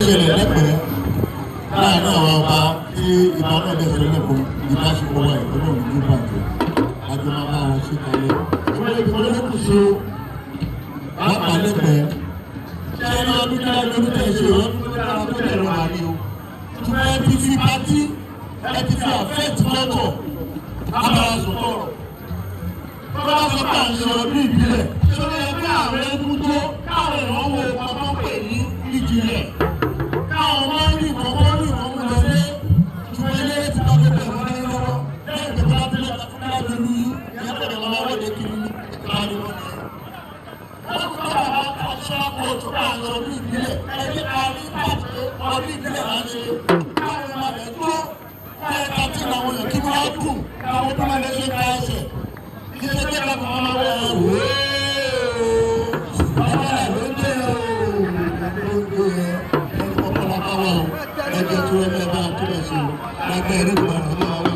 ṣẹlẹ̀ lẹ́pẹ̀ẹ́ láàárín àwọn ọba tí ìbá náà dẹ̀ ṣẹlẹ̀ lẹ́kọ̀ọ́ ìbáṣepọ̀ wa ìpínlẹ̀ òní ní bàjẹ́ àjọ máa bá wọn ṣe kalẹ̀. ìpínlẹ̀ lẹ́kùsọ lápá lẹ́pẹ̀ẹ́ ṣé ẹni ọdún kíláà lórí tẹ̀ ṣe ọdún tó dára tó lẹ̀ lọ́wọ́ ni o. ṣùgbọ́n ẹ ti fi pátí ẹ ti fi àfẹ́ẹ̀tì lọ́tọ̀ lábàrá sọ̀tọ̀. tó bá sọ pé à ń ṣe ọdún ìbílẹ̀ ṣé ó yẹ kí àwọn ẹkú tó káwọn ìrànwọ́ ọmọ pè ní ìjìnlẹ̀ káwọn máa ń rí ìkọ̀kọ́ rí ìkọ̀kọ́ lọlé ṣùgbọ́n ilé ti bá gbé bẹ̀rẹ̀ wọlé lọ́wọ́ lẹ́yìn tó bá bílẹ̀ fúnra lólu yìí ìyẹn pẹ̀lú ọmọ wọlé kiri ní ìkànnì wọn. wọ́n tún bá bàbá ọ̀ṣọ́ àpòtò àwọn ọdún ìbílẹ̀ ẹgbẹ́ àárín pàtó ọdún ìbílẹ̀ máa ń ṣe káwọn ọmọ rẹ̀ tó ẹ̀ka tí làwọn èèyàn kí wọ́n dùn káwọn tó máa lè ṣe ká ẹsẹ̀ kí ṣe kí ẹ̀ka kan máa wọ ẹ̀rù ẹgbẹ́ tó ẹgbẹ́ bá a tó lẹ̀ sí i lágbẹ́ ẹ̀rí ìgbà náà.